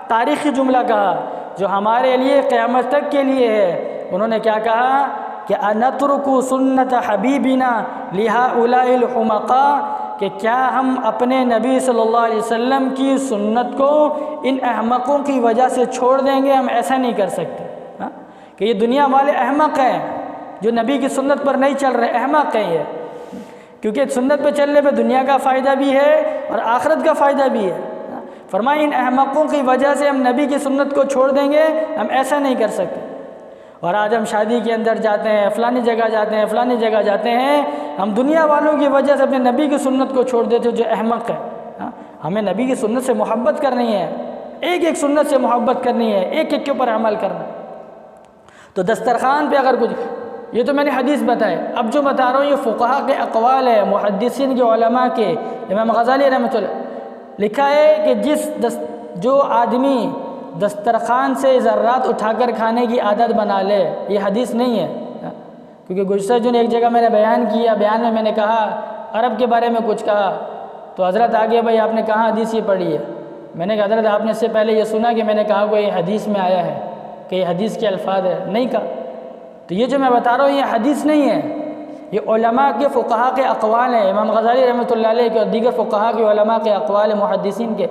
تاریخی جملہ کہا جو ہمارے لیے قیامت تک کے لیے ہے۔ انہوں نے کیا کہا کہ انترک سنت حبیبنا لہؤلاء الحمقاء، کہ کیا ہم اپنے نبی صلی اللہ علیہ وسلم کی سنت کو ان احمقوں کی وجہ سے چھوڑ دیں گے؟ ہم ایسا نہیں کر سکتے کہ یہ دنیا والے احمق ہیں جو نبی کی سنت پر نہیں چل رہے، احمق ہیں یہ، کیونکہ سنت پہ چلنے پہ دنیا کا فائدہ بھی ہے اور آخرت کا فائدہ بھی ہے۔ فرمائیں ان احمقوں کی وجہ سے ہم نبی کی سنت کو چھوڑ دیں گے، ہم ایسا نہیں کر سکتے۔ اور آج ہم شادی کے اندر جاتے ہیں، فلانی جگہ جاتے ہیں، فلانی جگہ جاتے ہیں، ہم دنیا والوں کی وجہ سے اپنے نبی کی سنت کو چھوڑ دیتے جو احمق ہے۔ ہمیں نبی کی سنت سے محبت کرنی ہے، ایک ایک سنت سے محبت کرنی ہے، ایک ایک کے اوپر عمل کرنا ہے۔ تو دسترخوان پہ اگر کچھ، یہ تو میں نے حدیث بتائے، اب جو بتا رہا ہوں یہ فقہاء کے اقوال ہے، محدثین کے علماء کے، امام غزالی رحمۃ اللہ لکھا ہے کہ جو آدمی دسترخوان سے ذرات اٹھا کر کھانے کی عادت بنا لے، یہ حدیث نہیں ہے، کیونکہ گزشتہ جو ایک جگہ میں نے بیان کیا، بیان میں نے کہا عرب کے بارے میں کچھ کہا، تو حضرت آگے بھائی آپ نے کہاں حدیث یہ پڑھی ہے؟ میں نے کہا حضرت آپ نے اس سے پہلے یہ سنا کہ میں نے کہا کوئی حدیث میں آیا ہے کہ یہ حدیث کے الفاظ ہے؟ نہیں کہا۔ تو یہ جو میں بتا رہا ہوں یہ حدیث نہیں ہے، یہ علماء کے فقہاء کے اقوال ہیں، امام غزالی رحمۃ اللہ علیہ کے اور دیگر فقہاء کے علماء کے اقوال محدثین کے،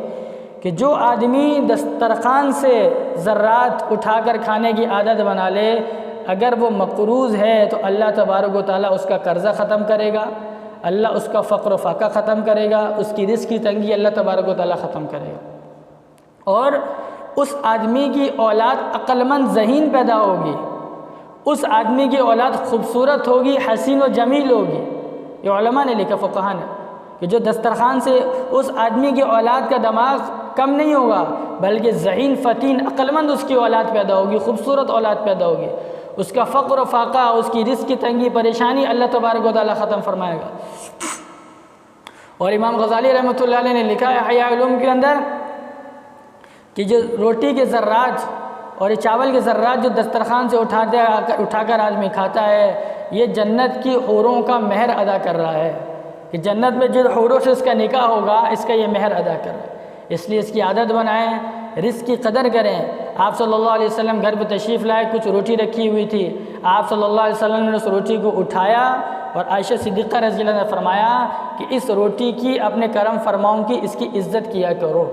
کہ جو آدمی دسترخوان سے ذرات اٹھا کر کھانے کی عادت بنا لے، اگر وہ مقروض ہے تو اللہ تبارک و تعالیٰ اس کا قرضہ ختم کرے گا، اللہ اس کا فقر و فاقہ ختم کرے گا، اس کی رزق کی تنگی اللہ تبارک و تعالیٰ ختم کرے گا، اور اس آدمی کی اولاد عقل مند ذہین پیدا ہوگی، اس آدمی کی اولاد خوبصورت ہوگی، حسین و جمیل ہوگی۔ یہ علماء نے لکھا، فقہاء نے، کہ جو دسترخوان سے اس آدمی کی اولاد کا دماغ کم نہیں ہوگا، بلکہ ذہین فتین عقلمند اس کی اولاد پیدا ہوگی، خوبصورت اولاد پیدا ہوگی، اس کا فقر و فاقہ، اس کی رزق کی تنگی پریشانی اللہ تبارک و تعالیٰ ختم فرمائے گا۔ اور امام غزالی رحمۃ اللہ علیہ نے لکھا ہے احیاء علوم کے اندر کہ جو روٹی کے ذرات اور یہ چاول کے ذرات جو دسترخوان سے اٹھا کر آدمی کھاتا ہے، یہ جنت کی حوروں کا مہر ادا کر رہا ہے، کہ جنت میں جن حوروں سے اس کا نکاح ہوگا اس کا یہ مہر ادا کر رہا ہے۔ اس لیے اس کی عادت بنائیں، رزق کی قدر کریں۔ آپ صلی اللہ علیہ وسلم گھر پہ تشریف لائے، کچھ روٹی رکھی ہوئی تھی، آپ صلی اللہ علیہ وسلم نے اس روٹی کو اٹھایا اور عائشہ صدیقہ رضی اللہ عنہا نے فرمایا کہ اس روٹی کی اپنے کرم فرماؤں کی اس کی عزت کیا کرو،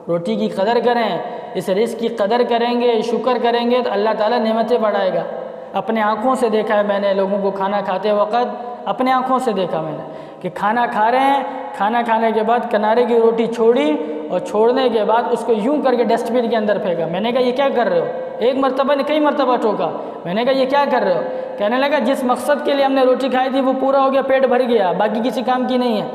روٹی کی قدر کریں، اس رزق کی قدر کریں گے، شکر کریں گے تو اللہ تعالیٰ نعمتیں بڑھائے گا۔ اپنے آنکھوں سے دیکھا ہے میں نے لوگوں کو کھانا کھاتے وقت، اپنے آنکھوں سے دیکھا میں نے کہ کھانا کھا رہے ہیں، کھانا کھانے کے بعد کنارے کی روٹی چھوڑی اور چھوڑنے کے بعد اس کو یوں کر کے ڈسٹ بن کے اندر پھینکا۔ میں نے کہا یہ کیا کر رہے ہو؟ ایک مرتبہ نے کئی مرتبہ ٹوکا۔ میں نے کہا یہ کیا کر رہے ہو؟ کہنے لگا جس مقصد کے لیے ہم نے روٹی کھائی تھی وہ پورا ہو گیا، پیٹ بھر گیا، باقی کسی کام کی نہیں ہے۔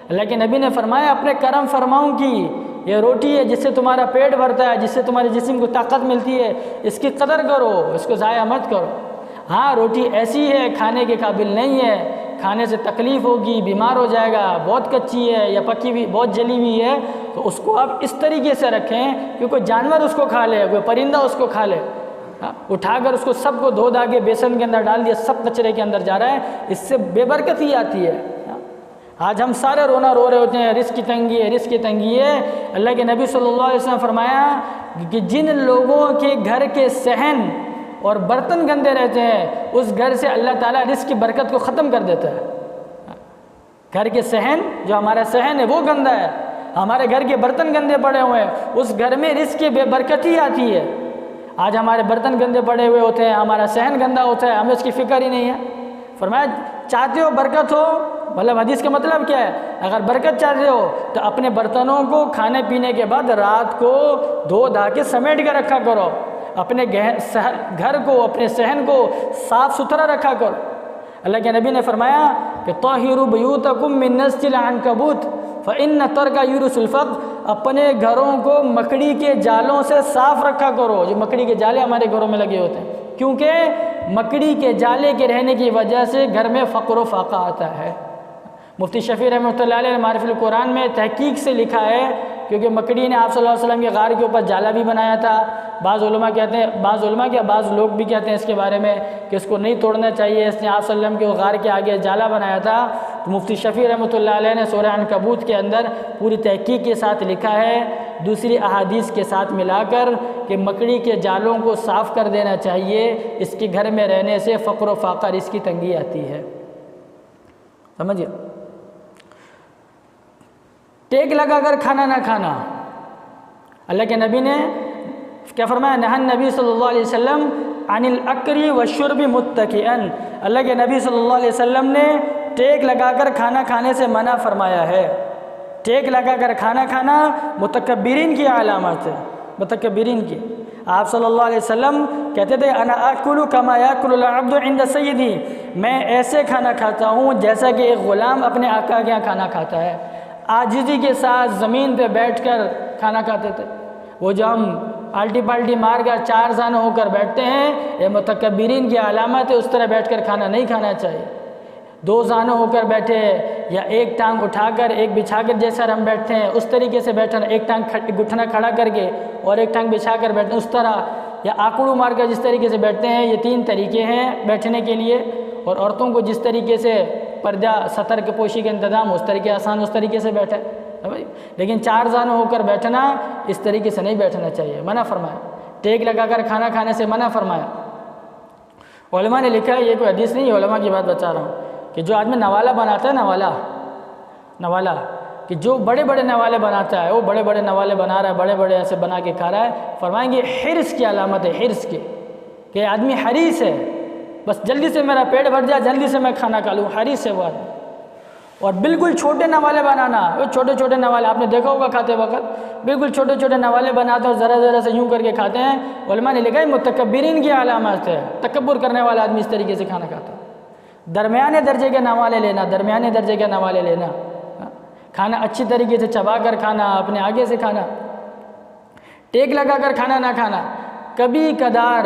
اللہ کے نبی نے فرمایا اپنے کرم فرماؤں کی یہ روٹی ہے جس سے تمہارا پیٹ بھرتا ہے، جس سے تمہارے جسم کو طاقت ملتی ہے، اس کی قدر کرو، اس کو ضائع مت کرو۔ ہاں روٹی ایسی ہے کھانے کے قابل نہیں ہے، کھانے سے تکلیف ہوگی، بیمار ہو جائے گا، بہت کچی ہے یا پکی ہوئی بہت جلی ہوئی ہے، تو اس کو آپ اس طریقے سے رکھیں کہ کوئی جانور اس کو کھا لے، کوئی پرندہ اس کو کھا لے۔ اٹھا کر اس کو سب کو دھو دھا کے بیسن کے اندر ڈال دیا، سب کچرے کے اندر جا رہا ہے، اس سے بے برکتی آتی ہے۔ آج ہم سارے رونا رو رہے ہوتے ہیں، رزق کی تنگی ہے، رزق کی تنگی ہے۔ اللہ کے نبی صلی اللہ علیہ وسلم فرمایا کہ جن لوگوں کے گھر کے صحن اور برتن گندے رہتے ہیں اس گھر سے اللہ تعالیٰ رزق کی برکت کو ختم کر دیتا ہے۔ گھر کے صحن، جو ہمارا صحن ہے وہ گندا ہے، ہمارے گھر کے برتن گندے پڑے ہوئے ہیں، اس گھر میں رزق کی بے برکتی آتی ہے۔ آج ہمارے برتن گندے پڑے ہوئے ہوتے ہیں، ہمارا صحن گندا ہوتا ہے، ہمیں اس کی فکر ہی نہیں ہے۔ فرمایا چاہتے ہو برکت ہو، مطلب حدیث کا مطلب کیا ہے؟ اگر برکت چاہتے ہو تو اپنے برتنوں کو کھانے پینے کے بعد رات کو دھو دھا کے سمیٹ کے رکھا کرو، اپنے گھر کو، اپنے صحن کو صاف ستھرا رکھا کرو۔ اللہ کے نبی نے فرمایا کہ طاہروا بیوتکم من نسج العنکبوت فإن ترک یورث الفقر، اپنے گھروں کو مکڑی کے جالوں سے صاف رکھا کرو۔ جو مکڑی کے جالے ہمارے گھروں میں لگے ہوتے ہیں، کیونکہ مکڑی کے جالے کے رہنے کی وجہ سے گھر میں فقر و فاقہ آتا ہے۔ مفتی شفیع رحمۃ اللہ علیہ نے معرفت القرآن میں تحقیق سے لکھا ہے، کیونکہ مکڑی نے آپ صلی اللہ علیہ وسلم کے غار کے اوپر جالا بھی بنایا تھا۔ بعض علماء کہتے ہیں، بعض لوگ بھی کہتے ہیں اس کے بارے میں کہ اس کو نہیں توڑنا چاہیے، اس نے آپ صلی اللہ علیہ وسلم کے غار کے آگے جالا بنایا تھا۔ تو مفتی شفیع رحمۃ اللہ علیہ نے سورہ عنکبوت کے اندر پوری تحقیق کے ساتھ لکھا ہے، دوسری احادیث کے ساتھ ملا کر، کہ مکڑی کے جالوں کو صاف کر دینا چاہیے، اس کے گھر میں رہنے سے فقر و فاقہ، رزق کی تنگی آتی ہے۔ سمجھے؟ ٹیک لگا کر کھانا نہ کھانا۔ اللہ کے نبی نے کیا فرمایا؟ نہى النبی صلی اللہ علیہ وسلم عن الاکل والشرب متکئا، اللہ کے نبی صلی اللہ علیہ وسلم نے ٹیک لگا کر کھانا کھانے سے منع فرمایا ہے۔ ٹیک لگا کر کھانا کھانا متکبرین کی علامت ہے، متکبرین کی۔ آپ صلی اللہ علیہ وسلم کہتے تھے انا آکل کما یاکل العبد عند سیدی، میں ایسے کھانا کھاتا ہوں جیسا کہ ایک غلام اپنے آقا کے یہاں کھانا کھاتا ہے۔ عاجزی کے ساتھ زمین پہ بیٹھ کر کھانا کھاتے تھے۔ وہ جو ہم الٹی پالٹی مار کر چار زانو ہو کر بیٹھتے ہیں، یہ متکبرین کی علامت ہے، اس طرح بیٹھ کر کھانا نہیں کھانا چاہیے۔ دو زانو ہو کر بیٹھے یا ایک ٹانگ اٹھا کر ایک بچھا کر جیسا ہم بیٹھتے ہیں اس طریقے سے بیٹھنا، ایک ٹانگ گھٹنا کھڑا کر کے اور ایک ٹانگ بچھا کر بیٹھنا اس طرح، یا آکڑو مار کر جس طریقے سے بیٹھتے ہیں، یہ تین طریقے ہیں بیٹھنے کے لیے۔ اور عورتوں کو جس طریقے سے پردہ سطر کے پوشی کا انتظام اس طریقے آسان اس طریقے سے بیٹھے، لیکن چار زانو ہو کر بیٹھنا اس طریقے سے نہیں بیٹھنا چاہیے، منع فرمایا۔ ٹیک لگا کر کھانا کھانے سے منع فرمایا۔ علماء نے لکھا ہے، یہ کوئی حدیث نہیں، علماء کی بات بتا رہا ہوں، کہ جو آدمی نوالا بناتا ہے، نوالا کہ جو بڑے بڑے نوالے بناتا ہے، وہ بڑے بڑے نوالے بنا رہا ہے، بڑے بڑے ایسے بنا کے کھا رہا ہے، فرمائیں گے حرص کی علامت ہے، حرص کی، کہ آدمی حریص ہے، بس جلدی سے میرا پیٹ بھر جائے، جلدی سے میں کھانا کھا لوں، حریص ہے وہ آدمی۔ اور بالکل چھوٹے نوالے بنانا، وہ چھوٹے چھوٹے نوالے آپ نے دیکھا ہوگا کھاتے وقت، بالکل چھوٹے چھوٹے نوالے بناتے اور ذرا ذرا سے یوں کر کے کھاتے ہیں۔ علماء نے لکھا ہے متکبرین کی علامت ہے، تکبر کرنے والا آدمی اس طریقے سے کھانا کھاتا ہے۔ درمیانے درجے کے نوالے لینا، درمیانے درجے کے نوالے لینا، کھانا اچھی طریقے سے چبا کر کھانا، اپنے آگے سے کھانا، ٹیک لگا کر کھانا نہ کھانا۔ کبھی کدار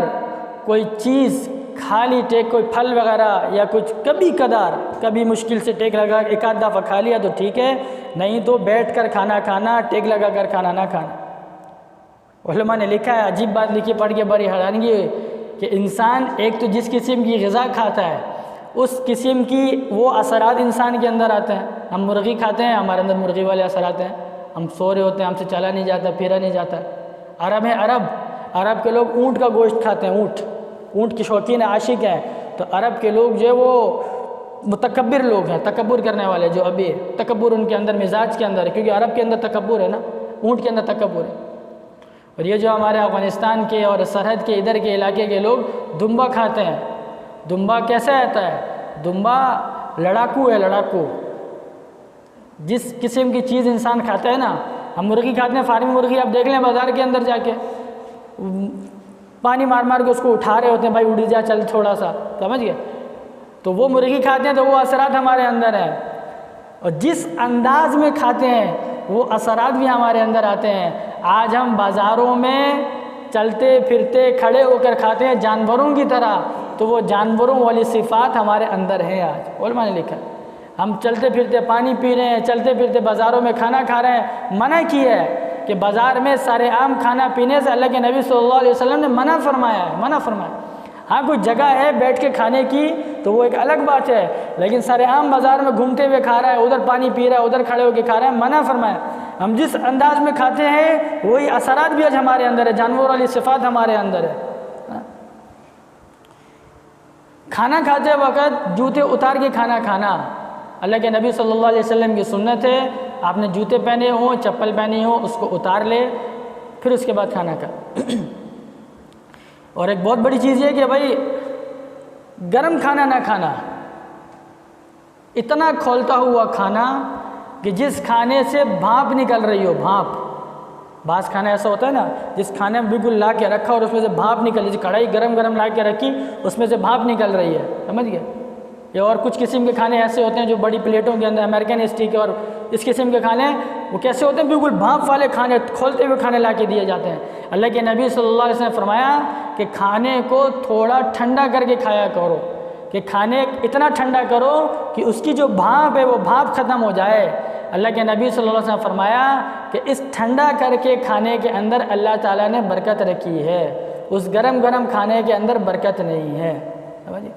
کوئی چیز کھا لی، ٹیک کوئی پھل وغیرہ یا کچھ، کبھی کدار، کبھی مشکل سے ٹیک لگا ایک آدھ دفعہ کھا لیا تو ٹھیک ہے، نہیں تو بیٹھ کر کھانا کھانا، ٹیک لگا کر کھانا نہ کھانا۔ علماء نے لکھا ہے، عجیب بات لکھی، پڑھ کے بڑی حیرانگی ہوئی کہ انسان ایک تو جس قسم کی غذا کھاتا ہے اس قسم کی وہ اثرات انسان کے اندر آتے ہیں۔ ہم مرغی کھاتے ہیں، ہمارے اندر مرغی والے اثرات ہیں، ہم سو رہے ہوتے ہیں، ہم سے چلا نہیں جاتا، پھرا نہیں جاتا۔ عرب ہیں، عرب کے لوگ اونٹ کا گوشت کھاتے ہیں، اونٹ کی شوقین عاشق ہیں۔ تو عرب کے لوگ جو ہے وہ متکبر لوگ ہیں، تکبر کرنے والے، جو ابھی تکبر ان کے اندر مزاج کے اندر ہے، کیونکہ عرب کے اندر تکبر ہے نا، اونٹ کے اندر تکبر ہے۔ اور یہ جو ہمارے افغانستان کے اور سرحد کے ادھر کے علاقے کے لوگ دمبا کھاتے ہیں۔ دمبا کیسے آتا ہے؟ دمبا لڑاکو ہے، لڑاکو۔ جس قسم کی چیز انسان کھاتا ہے نا، ہم مرغی کھاتے ہیں، فارمی مرغی، آپ دیکھ لیں بازار کے اندر جا کے پانی مار مار کے اس کو اٹھا رہے ہوتے ہیں، بھائی اڑ جا چل تھوڑا سا، سمجھ گئے؟ تو وہ مرغی کھاتے ہیں تو وہ اثرات ہمارے اندر ہیں، اور جس انداز میں کھاتے ہیں وہ اثرات بھی ہمارے اندر آتے ہیں۔ آج ہم بازاروں میں چلتے پھرتے کھڑے ہو کر کھاتے ہیں جانوروں کی طرح، تو وہ جانوروں والی صفات ہمارے اندر ہیں۔ آج علماء نے لکھا، ہم چلتے پھرتے پانی پی رہے ہیں، چلتے پھرتے بازاروں میں کھانا کھا رہے ہیں۔ منع کی ہے کہ بازار میں سارے عام کھانا پینے سے اللہ کے نبی صلی اللہ علیہ وسلم نے منع فرمایا ہے، منع فرمایا۔ ہاں کوئی جگہ ہے بیٹھ کے کھانے کی تو وہ ایک الگ بات ہے، لیکن سارے عام بازار میں گھومتے ہوئے کھا رہا ہے، ادھر پانی پی رہا ہے، ادھر کھڑے ہو کے کھا رہا ہے، منع فرمایا۔ ہم جس انداز میں کھاتے ہیں وہی اثرات بھی آج ہمارے اندر ہے، جانور والی صفات ہمارے اندر ہے۔ کھانا کھاتے وقت جوتے اتار کے کھانا کھانا اللہ کے نبی صلی اللہ علیہ وسلم کی سنت ہے۔ آپ نے جوتے پہنے ہوں، چپل پہنی ہو، اس کو اتار لے، پھر اس کے بعد کھانا کھا۔ اور ایک بہت بڑی چیز یہ کہ بھائی گرم کھانا نہ کھانا، اتنا کھولتا ہوا کھانا کہ جس کھانے سے بھاپ نکل رہی ہو، بھاپ۔ بعض کھانا ایسا ہوتا ہے نا جس کھانے میں بالکل لا کے رکھا اور اس میں سے بھاپ نکل رہی، کڑھائی گرم گرم لا کے رکھی، اس میں سے بھاپ نکل رہی ہے، سمجھ گئے؟ یا اور کچھ قسم کے کھانے ایسے ہوتے ہیں جو بڑی پلیٹوں کے اندر، امریکن اسٹیک اور اس قسم کے کھانے وہ کیسے ہوتے ہیں؟ بالکل بھاپ والے کھانے، کھولتے ہوئے کھانے لا کے دیے جاتے ہیں۔ اللہ کے نبی صلی اللہ علیہ وسلم نے فرمایا کہ کھانے کو تھوڑا ٹھنڈا کر کے کھایا کرو، کہ کھانے اتنا ٹھنڈا کرو کہ اس کی جو بھاپ ہے وہ بھاپ ختم ہو جائے۔ اللہ کے نبی صلی اللہ علیہ وسلم نے فرمایا کہ اس ٹھنڈا کر کے کھانے کے اندر اللہ تعالیٰ نے برکت رکھی ہے، اس گرم گرم کھانے کے اندر برکت نہیں ہے، سمجھے؟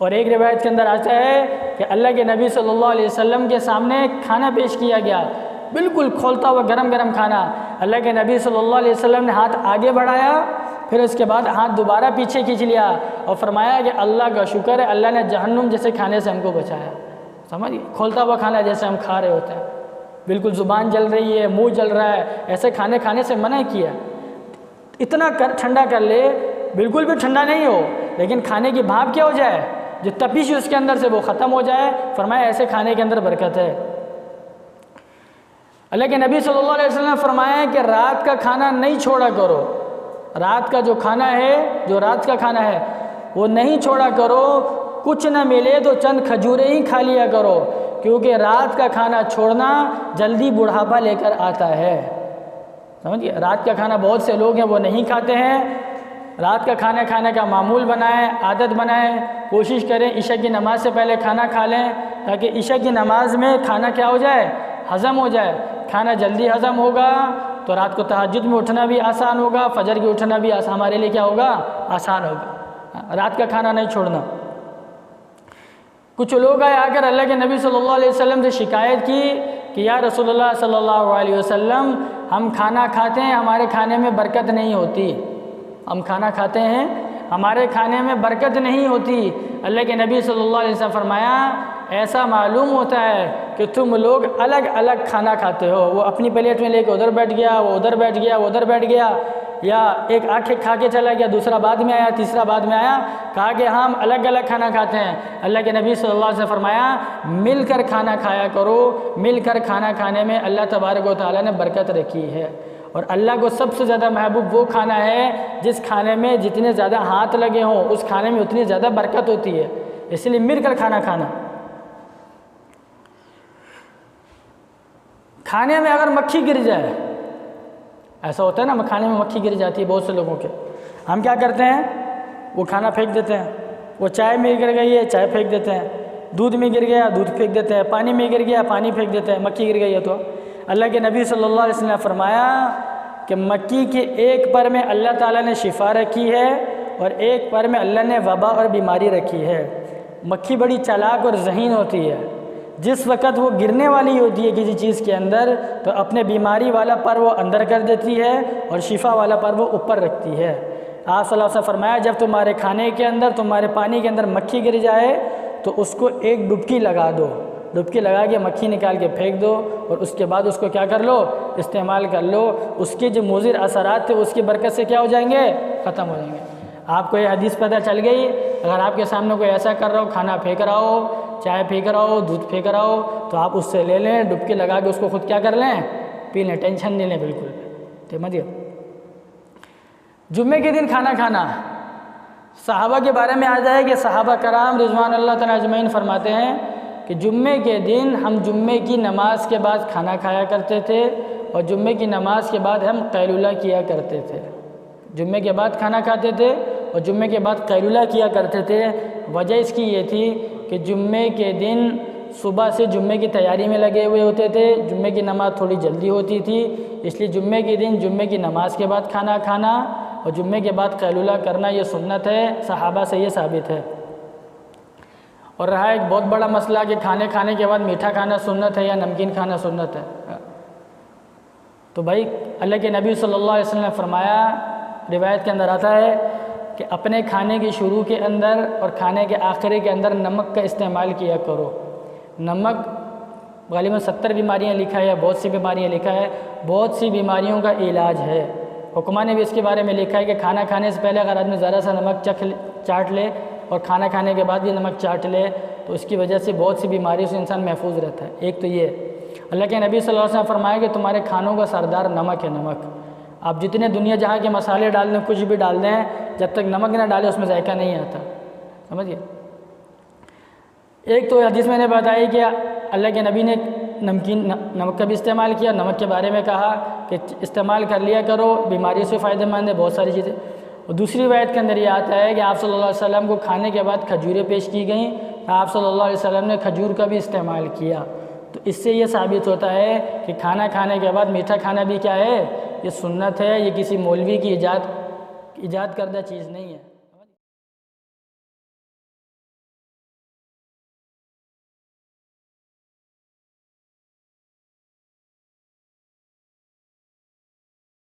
اور ایک روایت کے اندر آتا ہے کہ اللہ کے نبی صلی اللہ علیہ وسلم کے سامنے کھانا پیش کیا گیا، بالکل کھولتا ہوا گرم گرم کھانا۔ اللہ کے نبی صلی اللہ علیہ وسلم نے ہاتھ آگے بڑھایا، پھر اس کے بعد ہاتھ دوبارہ پیچھے کھینچ لیا اور فرمایا کہ اللہ کا شکر ہے، اللہ نے جہنم جیسے کھانے سے ہم کو بچایا۔ سمجھ؟ کھولتا ہوا کھانا جیسے ہم کھا رہے ہوتے ہیں، بالکل زبان جل رہی ہے، منہ جل رہا ہے، ایسے کھانے کھانے سے منع کیا۔ اتنا ٹھنڈا کر لے، بالکل بھی ٹھنڈا نہیں ہو، لیکن کھانے کی بھاپ کیا ہو جائے، جو تپش اس کے اندر سے وہ ختم ہو جائے۔ فرمایا ایسے کھانے کے اندر برکت ہے۔ اللہ کے نبی صلی اللہ علیہ وسلم نے فرمایا کہ رات کا کھانا نہیں چھوڑا کرو، رات کا جو کھانا ہے، جو رات کا کھانا ہے وہ نہیں چھوڑا کرو، کچھ نہ ملے تو چند کھجوریں ہی کھا لیا کرو، کیونکہ رات کا کھانا چھوڑنا جلدی بڑھاپا لے کر آتا ہے۔ سمجھئے؟ رات کا کھانا بہت سے لوگ ہیں وہ نہیں کھاتے ہیں۔ رات کا کھانا کھانے کا معمول بنائیں، عادت بنائیں، کوشش کریں عشاء کی نماز سے پہلے کھانا کھا لیں، تاکہ عشاء کی نماز میں کھانا کیا ہو جائے، ہضم ہو جائے۔ کھانا جلدی ہضم ہوگا تو رات کو تہجد میں اٹھنا بھی آسان ہوگا، فجر کی اٹھنا بھی ہمارے لیے کیا ہوگا، آسان ہوگا۔ رات کا کھانا نہیں چھوڑنا۔ کچھ لوگ آئے آ کر اللہ کے نبی صلی اللہ علیہ وسلم سے شکایت کی کہ یا رسول اللہ صلی اللہ علیہ وسلم، ہم کھانا کھاتے ہیں، ہمارے کھانے میں برکت نہیں ہوتی، ہم کھانا کھاتے ہیں، ہمارے کھانے میں برکت نہیں ہوتی۔ اللہ کے نبی صلی اللہ علیہ وسلم فرمایا ایسا معلوم ہوتا ہے کہ تم لوگ الگ الگ کھانا کھاتے ہو، وہ اپنی پلیٹ میں لے کے ادھر بیٹھ گیا، وہ ادھر بیٹھ گیا، وہ ادھر بیٹھ گیا، یا ایک آنکھیں کھا کے چلا گیا، دوسرا بعد میں آیا، تیسرا بعد میں آیا، کہا کہ ہم الگ الگ کھانا کھاتے ہیں۔ اللہ کے نبی صلی اللہ علیہ وسلم فرمایا مل کر کھانا کھایا کرو، مل کر کھانا کھانے میں اللہ تبارک و تعالیٰ نے برکت رکھی ہے۔ اور اللہ کو سب سے زیادہ محبوب وہ کھانا ہے جس کھانے میں جتنے زیادہ ہاتھ لگے ہوں، اس کھانے میں اتنی زیادہ برکت ہوتی ہے، اس لیے مل کر کھانا کھانا۔ کھانے میں اگر مکھی گر جائے، ایسا ہوتا ہے نا کھانے میں مکھی گر جاتی ہے بہت سے لوگوں کے، ہم کیا کرتے ہیں وہ کھانا پھینک دیتے ہیں، وہ چائے میں گر گئی ہے چائے پھینک دیتے ہیں، دودھ میں گر گیا دودھ پھینک دیتے ہیں، پانی میں گر گیا پانی پھینک دیتے ہیں، مکھی گر گئی ہے تو اللہ کے نبی صلی اللہ علیہ وسلم نے فرمایا کہ مکھی کے ایک پر میں اللہ تعالیٰ نے شفا رکھی ہے اور ایک پر میں اللہ نے وبا اور بیماری رکھی ہے۔ مکھی بڑی چالاک اور ذہین ہوتی ہے، جس وقت وہ گرنے والی ہوتی ہے کسی چیز کے اندر تو اپنے بیماری والا پر وہ اندر کر دیتی ہے اور شفا والا پر وہ اوپر رکھتی ہے۔ آپ صلی اللہ علیہ وسلم فرمایا جب تمہارے کھانے کے اندر تمہارے پانی کے اندر مکھی گر جائے تو اس کو ایک ڈبکی لگا دو، ڈبکی لگا کے مکھی نکال کے پھینک دو اور اس کے بعد اس کو کیا کر لو استعمال کر لو، اس کے جو مضر اثرات تھے اس کی برکت سے کیا ہو جائیں گے ختم ہو جائیں گے۔ آپ کو یہ حدیث پتہ چل گئی، اگر آپ کے سامنے کوئی ایسا کر رہا ہو کھانا پھینک رہا ہو چائے پھینک رہا ہو دودھ پھینک رہا ہو تو آپ اس سے لے لیں ڈبکی لگا کے اس کو خود کیا کر لیں پی لیں، ٹینشن نہیں لیں بالکل ٹھیک ہے۔ جمعے کے دن کھانا کھانا، صحابہ کے بارے میں آ جائے کہ صحابہ کرام رضوان اللہ تعالیٰ اجمعین فرماتے ہیں کہ جمعے کے دن ہم جمعے کی نماز کے بعد کھانا کھایا کرتے تھے اور جمعے کی نماز کے بعد ہم قیلولہ کیا کرتے تھے۔ جمعے کے بعد کھانا کھاتے تھے اور جمعے کے بعد قیلولہ کیا کرتے تھے۔ وجہ اس کی یہ تھی کہ جمعے کے دن صبح سے جمعے کی تیاری میں لگے ہوئے ہوتے تھے، جمعے کی نماز تھوڑی جلدی ہوتی تھی، اس لیے جمعے کے دن جمعے کی نماز کے بعد کھانا کھانا اور جمعے کے بعد قیلولہ کرنا یہ سنت ہے، صحابہ سے یہ ثابت ہے۔ اور رہا ایک بہت بڑا مسئلہ کہ کھانے کے بعد میٹھا کھانا سنت ہے یا نمکین کھانا سنت ہے، تو بھائی اللہ کے نبی صلی اللہ علیہ وسلم نے فرمایا، روایت کے اندر آتا ہے کہ اپنے کھانے کی شروع کے اندر اور کھانے کے آخری کے اندر نمک کا استعمال کیا کرو۔ نمک غالباً 70 بیماریاں لکھا ہے، بہت سی بیماریاں لکھا ہے، بہت سی بیماریوں کا علاج ہے۔ حکماء نے بھی اس کے بارے میں لکھا ہے کہ کھانا کھانے سے پہلے اگر آدمی ذرا سا نمک چاٹ لے اور کھانا کھانے کے بعد بھی نمک چاٹ لے تو اس کی وجہ سے بہت سی بیماریوں سے انسان محفوظ رہتا ہے۔ ایک تو یہ اللہ کے نبی صلی اللہ علیہ وسلم فرمایا کہ تمہارے کھانوں کا سردار نمک ہے، نمک۔ آپ جتنے دنیا جہاں کے مسالے ڈال دیں کچھ بھی ڈال دیں جب تک نمک نہ ڈالے اس میں ذائقہ نہیں آتا، سمجھیے۔ ایک تو حدیث میں نے بتائی کہ اللہ کے نبی نے نمک کا بھی استعمال کیا، نمک کے بارے میں کہا کہ استعمال کر لیا کرو، بیماری سے فائدہ مند ہے، بہت ساری چیزیں۔ اور دوسری روایت کے اندر یہ آتا ہے کہ آپ صلی اللہ علیہ وسلم کو کھانے کے بعد کھجوریں پیش کی گئیں، آپ صلی اللہ علیہ وسلم نے کھجور کا بھی استعمال کیا، تو اس سے یہ ثابت ہوتا ہے کہ کھانا کھانے کے بعد میٹھا کھانا بھی کیا ہے، یہ سنت ہے، یہ کسی مولوی کی ایجاد کردہ چیز نہیں ہے۔